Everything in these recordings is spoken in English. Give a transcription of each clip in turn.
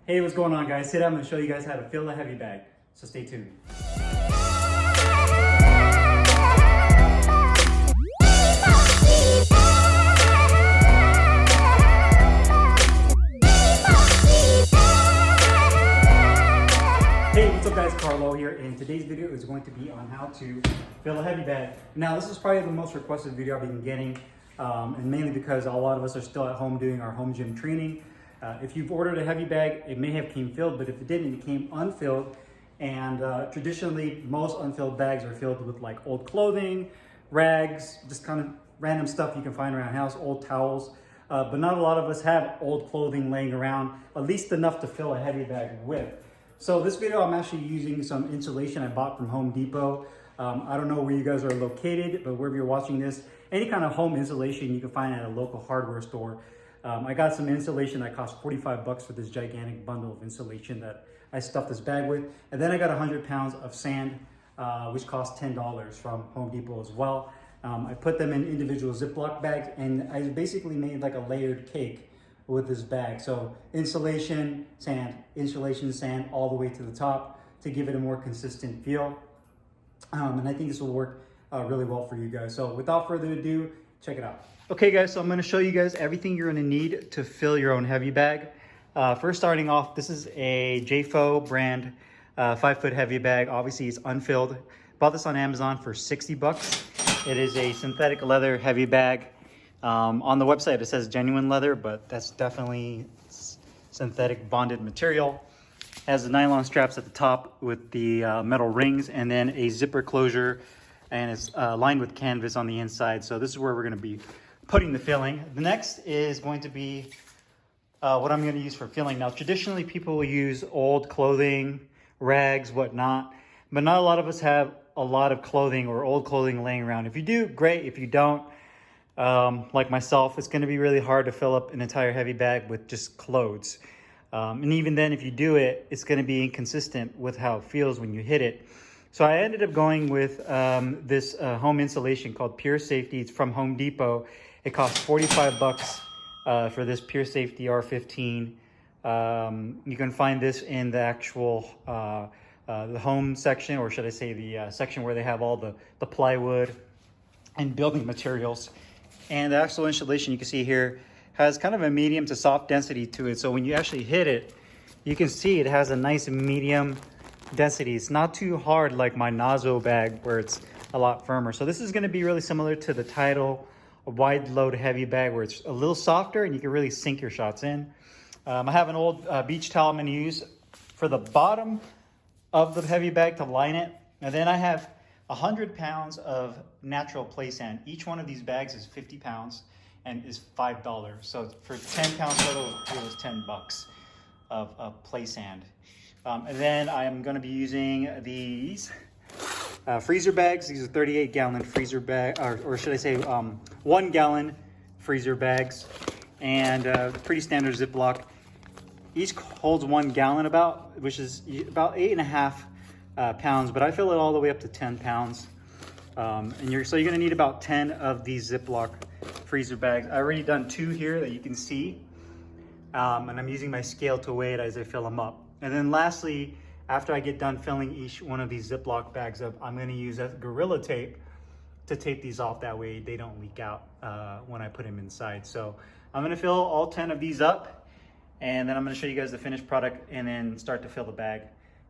Hey, what's going on, guys? Today I'm going to show you guys how to fill a heavy bag, so stay tuned. Hey, what's up guys, Carlo here, and today's video is going to be on how to fill a heavy bag. Now, this is probably the most requested video I've been getting, and mainly because a lot of us are still at home doing our home gym training. If you've ordered a heavy bag, it may have came filled, but if it didn't, it came unfilled. And traditionally, most unfilled bags are filled with like old clothing, rags, just kind of random stuff you can find around the house, old towels. But not a lot of us have old clothing laying around, at least enough to fill a heavy bag with. So this video, I'm actually using some insulation I bought from Home Depot. I don't know where you guys are located, but wherever you're watching this, any kind of home insulation you can find at a local hardware store. I got some insulation that cost 45 bucks for this gigantic bundle of insulation that I stuffed this bag with. And then I got 100 pounds of sand, which cost $10 from Home Depot as well. I put them in individual Ziploc bags, and I basically made like a layered cake with this bag. So insulation, sand, all the way to the top to give it a more consistent feel. And I think this will work really well for you guys. So without further ado, check it out. Okay guys, so I'm gonna show you guys everything you're gonna need to fill your own heavy bag. First, starting off, this is a Jayefo brand 5-foot heavy bag. Obviously it's unfilled. Bought this on Amazon for 60 bucks. It is a synthetic leather heavy bag. On the website it says genuine leather, but that's definitely synthetic bonded material. Has the nylon straps at the top with the metal rings, and then a zipper closure, and it's lined with canvas on the inside. So this is where we're going to be putting the filling. The next is going to be what I'm going to use for filling. Now, traditionally people will use old clothing, rags, whatnot, but not a lot of us have a lot of clothing or old clothing laying around. If you do, great. If you don't, like myself, it's going to be really hard to fill up an entire heavy bag with just clothes. And even then, if you do it, it's going to be inconsistent with how it feels when you hit it. So I ended up going with this home insulation called Pure Safety. It's from Home Depot. It costs 45 bucks for this Pure Safety R15. You can find this in the actual the home section, or should I say the section where they have all the plywood and building materials. And the actual insulation you can see here has kind of a medium to soft density to it. So when you actually hit it, you can see it has a nice medium density. It's not too hard like my Nazo bag where it's a lot firmer. So this is going to be really similar to the Tidal wide load heavy bag where it's a little softer and you can really sink your shots in. I have an old beach towel I'm going to use for the bottom of the heavy bag to line it. And then I have 100 pounds of natural play sand. Each one of these bags is 50 pounds and is $5. So for 10 pounds total, it was 10 bucks of play sand. And then I am going to be using these freezer bags. These are 38-gallon freezer bag, or should I say 1 gallon freezer bags, and pretty standard Ziploc. Each holds 1 gallon about, which is about 8.5 pounds, but I fill it all the way up to 10 pounds. So you're gonna need about 10 of these Ziploc freezer bags. I already done 2 here that you can see, and I'm using my scale to weigh it as I fill them up. And then lastly, after I get done filling each one of these Ziploc bags up, I'm gonna use a Gorilla Tape to tape these off. That way they don't leak out when I put them inside. So I'm gonna fill all 10 of these up, and then I'm gonna show you guys the finished product and then start to fill the bag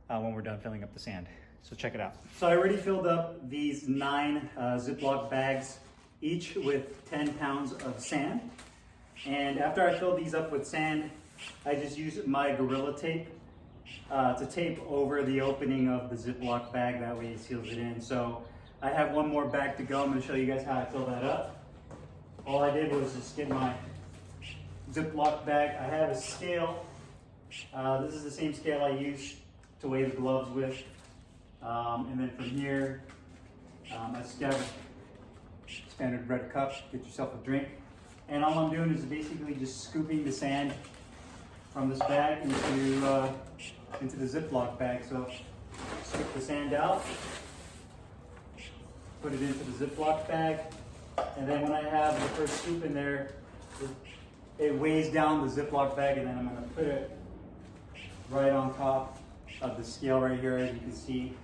when we're done filling up the sand. So check it out. So I already filled up these 9 Ziploc bags, each with 10 pounds of sand. And after I fill these up with sand, I just use my Gorilla Tape to tape over the opening of the Ziploc bag. That way it seals it in. So I have one more bag to go. I'm gonna show you guys how I fill that up. All I did was just get my Ziploc bag. I have a scale. This is the same scale I use to weigh the gloves with. And then from here, I just got a standard red cup, get yourself a drink. And all I'm doing is basically just scooping the sand from this bag into the Ziploc bag. So stick the sand out, put it into the Ziploc bag, and then when I have the first scoop in there, it weighs down the Ziploc bag, and then I'm going to put it right on top of the scale right here, as you can see.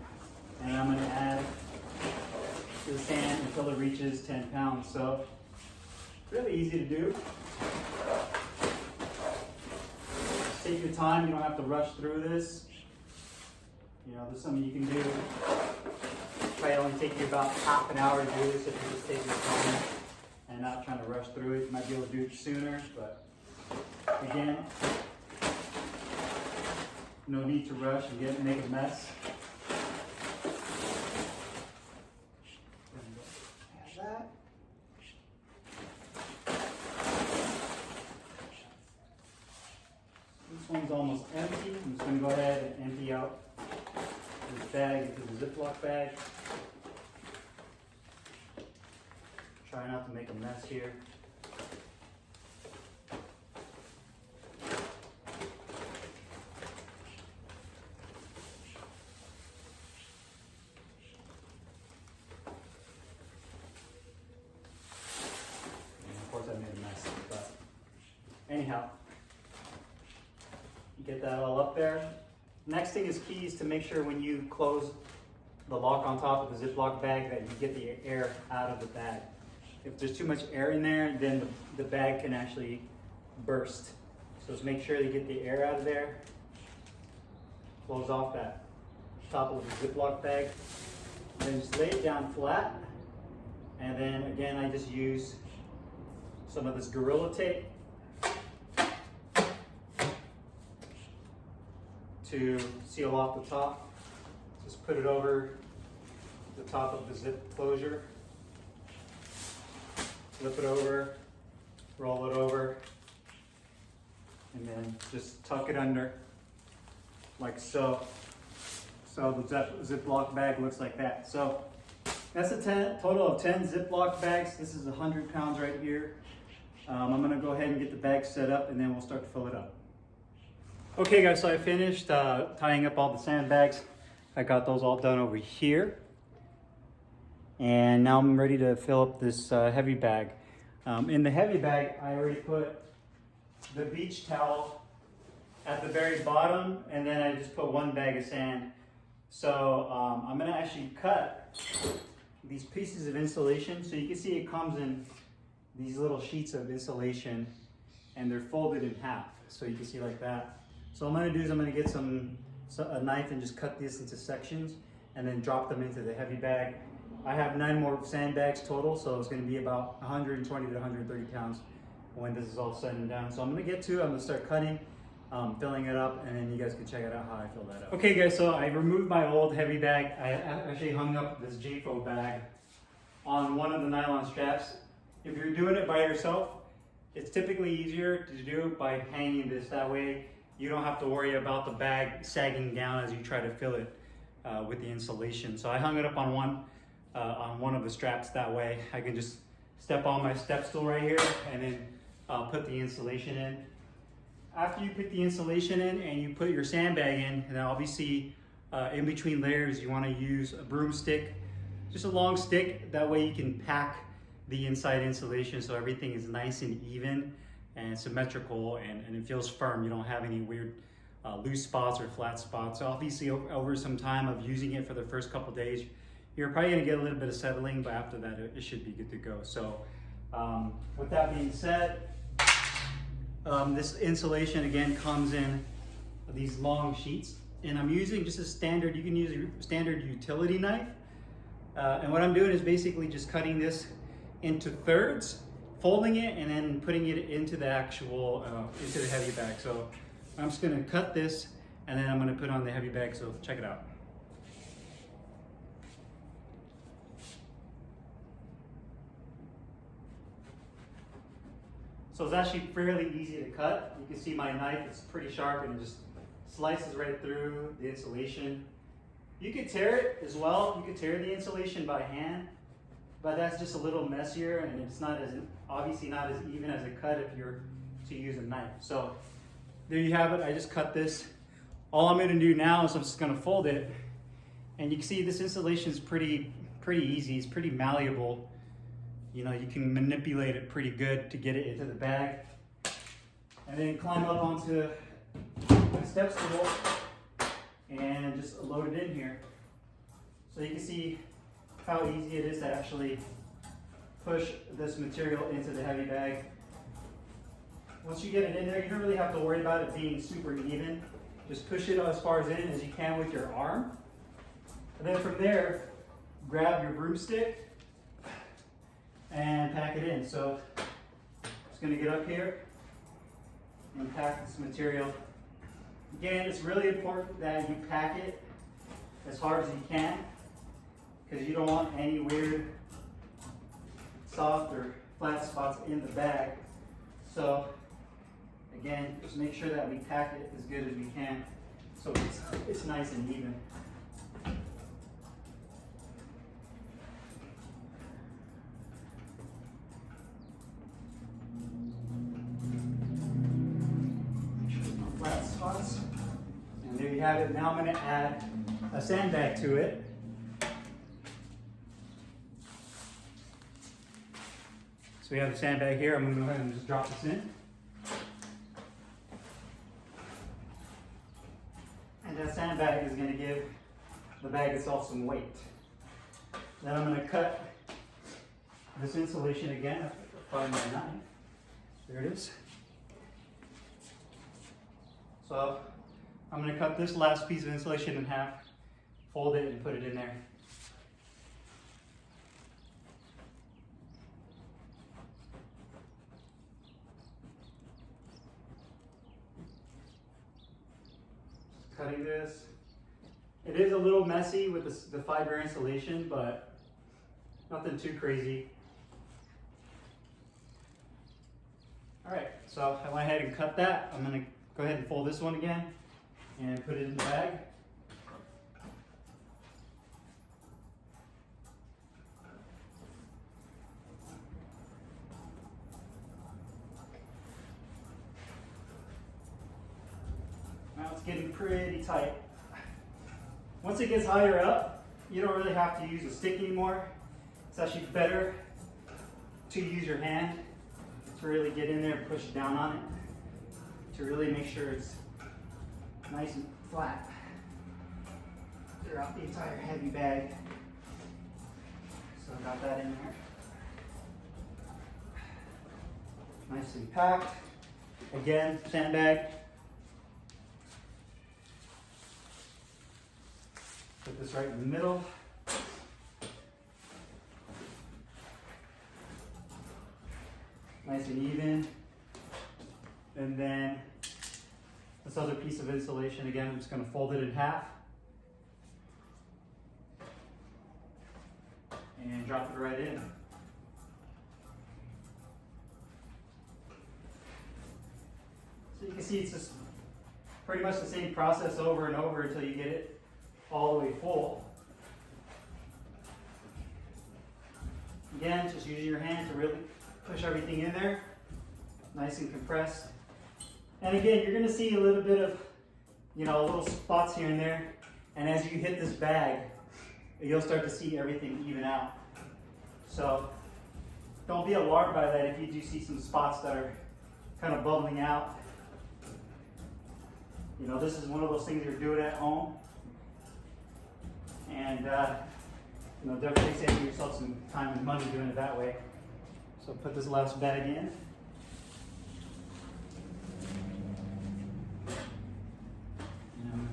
And I'm gonna add to the sand until it reaches 10 pounds. So really easy to do. Just take your time, you don't have to rush through this. You know, there's something you can do. Probably only take you about half an hour to do this if you just take your time and not trying to rush through it. You might be able to do it sooner, but again, no need to rush and make a mess. Add that. This one's almost empty. I'm just going to go ahead and empty out this bag into the Ziploc bag. Try not to make a mess here. I made a mess, but anyhow, you get that all up there. Next thing is key is to make sure when you close the lock on top of the Ziploc bag that you get the air out of the bag. If there's too much air in there, then the bag can actually burst. So just make sure you get the air out of there. Close off that top of the Ziploc bag. And then just lay it down flat. And then again, I just use some of this Gorilla Tape to seal off the top. Just put it over the top of the zip closure. Flip it over, roll it over, and then just tuck it under like so. So the Ziploc bag looks like that. So that's a total of 10 Ziploc bags. This is 100 pounds right here. I'm gonna go ahead and get the bag set up and then we'll start to fill it up. Okay guys, so I finished tying up all the sandbags. I got those all done over here. And now I'm ready to fill up this heavy bag. In the heavy bag, I already put the beach towel at the very bottom, and then I just put one bag of sand. So I'm gonna actually cut these pieces of insulation. So you can see it comes in these little sheets of insulation and they're folded in half. So you can see like that. So what I'm gonna do is I'm gonna get a knife and just cut this into sections and then drop them into the heavy bag. I have 9 more sandbags total, so it's gonna be about 120 to 130 pounds when this is all said and done. So I'm gonna get to it, I'm gonna start cutting, filling it up, and then you guys can check it out how I fill that up. Okay guys, so I removed my old heavy bag. I actually hung up this Jayefo bag on one of the nylon straps. If you're doing it by yourself, it's typically easier to do it by hanging this. That way you don't have to worry about the bag sagging down as you try to fill it with the insulation. So I hung it up on one of the straps. That way I can just step on my step stool right here and then put the insulation in. After you put the insulation in and you put your sandbag in, and then obviously in between layers you want to use a broomstick, just a long stick. That way you can pack the inside insulation so everything is nice and even and symmetrical and it feels firm. You don't have any weird loose spots or flat spots. So obviously over some time of using it for the first couple days, you're probably gonna get a little bit of settling, but after that it should be good to go. So with that being said, this insulation again comes in these long sheets, and I'm using just a standard, you can use a standard utility knife. And what I'm doing is basically just cutting this into thirds, folding it, and then putting it into the actual, into the heavy bag. So I'm just gonna cut this, and then I'm gonna put on the heavy bag, so check it out. So it's actually fairly easy to cut. You can see my knife, it's pretty sharp and it just slices right through the insulation. You could tear it as well. You could tear the insulation by hand, but that's just a little messier and it's not as, obviously not as even as a cut if you're to use a knife. So there you have it. I just cut this. All I'm gonna do now is I'm just gonna fold it, and you can see this insulation is pretty easy. It's pretty malleable. You know, you can manipulate it pretty good to get it into the bag. And then climb up onto the step stool and just load it in here. So you can see how easy it is to actually push this material into the heavy bag. Once you get it in there, you don't really have to worry about it being super even. Just push it as far in as you can with your arm. And then from there, grab your broomstick and pack it in. So I'm just gonna get up here and pack this material. Again, it's really important that you pack it as hard as you can, because you don't want any weird soft or flat spots in the bag. So again, just make sure that we pack it as good as we can so it's nice and even. Make sure there's no flat spots. And there you have it. Now I'm going to add a sandbag to it. So we have the sandbag here. I'm going to go ahead and just drop this in. And that sandbag is going to give the bag itself some weight. Then I'm going to cut this insulation again. I have to find my knife. There it is. So I'm going to cut this last piece of insulation in half, fold it, and put it in there. Cutting this. It is a little messy with the fiber insulation, but nothing too crazy. All right, so I went ahead and cut that. I'm gonna go ahead and fold this one again and put it in the bag. Now it's getting pretty tight. Once it gets higher up, you don't really have to use a stick anymore. It's actually better to use your hand to really get in there and push down on it to really make sure it's nice and flat throughout the entire heavy bag. So I got that in there. Nicely packed. Again, sandbag. Put this right in the middle. Nice and even. And then this other piece of insulation, again, I'm just going to fold it in half and drop it right in. So you can see it's just pretty much the same process over and over until you get it all the way full. Again, just using your hand to really push everything in there, nice and compressed. And again, you're gonna see a little bit of, little spots here and there. And as you hit this bag, you'll start to see everything even out. So don't be alarmed by that if you do see some spots that are kind of bubbling out. This is one of those things you're doing at home. And definitely saving yourself some time and money doing it that way. So put this last bag in. And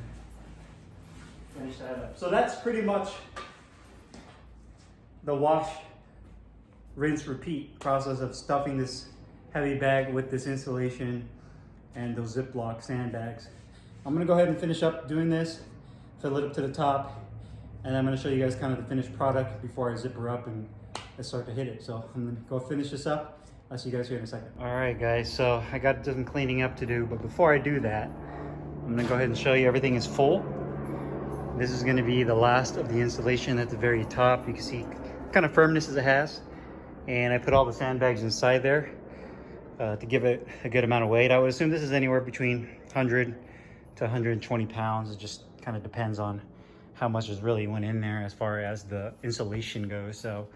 finish that up. So that's pretty much the wash, rinse, repeat process of stuffing this heavy bag with this insulation and those Ziploc sandbags. I'm gonna go ahead and finish up doing this, fill it up to the top, and I'm gonna show you guys kind of the finished product before I zip her up and start to hit it. So I'm gonna go finish this up. I'll see you guys here in a second. All right, guys, so I got some cleaning up to do, but before I do that, I'm gonna go ahead and show you everything is full. This is gonna be the last of the insulation at the very top. You can see what kind of firmness it has. And I put all the sandbags inside there to give it a good amount of weight. I would assume this is anywhere between 100 to 120 pounds. It just kind of depends on how much is really went in there as far as the insulation goes. So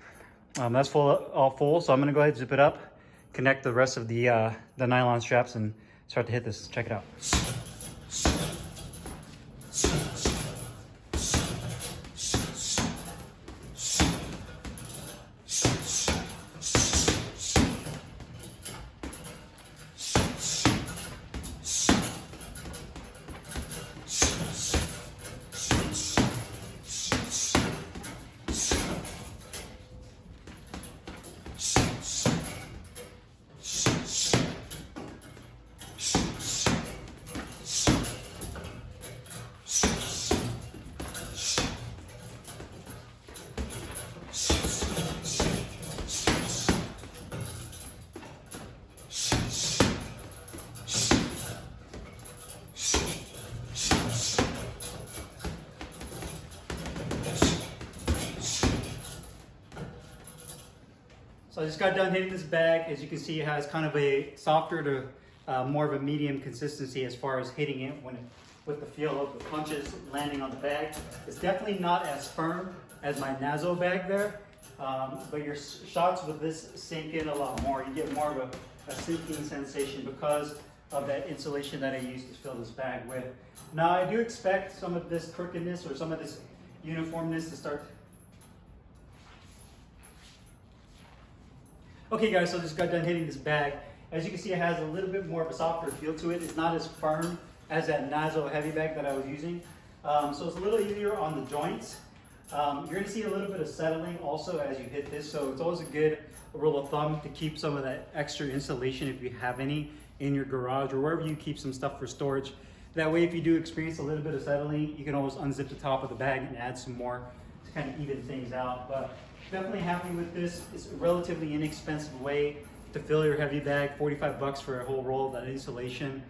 that's all full. So I'm gonna go ahead and zip it up, connect the rest of the nylon straps, and start to hit this. Check it out. So I just got done hitting this bag. As you can see, it has kind of a softer to more of a medium consistency as far as hitting it with the feel of the punches landing on the bag. It's definitely not as firm as my Nazo bag there, but your shots with this sink in a lot more. You get more of a sinking sensation because of that insulation that I used to fill this bag with. Now I do expect some of this crookedness or some of this uniformness to start. Okay guys, so I just got done hitting this bag. As you can see, it has a little bit more of a softer feel to it. It's not as firm as that Nazo Heavy Bag that I was using. So it's a little easier on the joints. You're gonna see a little bit of settling also as you hit this. So it's always a good rule of thumb to keep some of that extra insulation, if you have any, in your garage or wherever you keep some stuff for storage. That way, if you do experience a little bit of settling, you can always unzip the top of the bag and add some more to kind of even things out. But definitely happy with this. It's a relatively inexpensive way to fill your heavy bag, 45 bucks for a whole roll of that insulation,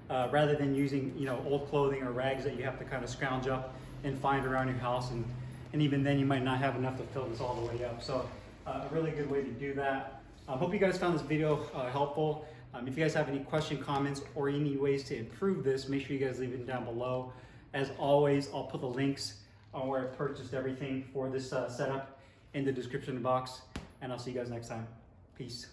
rather than using, you know, old clothing or rags that you have to kind of scrounge up and find around your house. And even then you might not have enough to fill this all the way up. So a really good way to do that. I hope you guys found this video helpful. If you guys have any question, comments, or any ways to improve this, make sure you guys leave it down below. As always, I'll put the links on where I purchased everything for this setup in the description box, and I'll see you guys next time. Peace.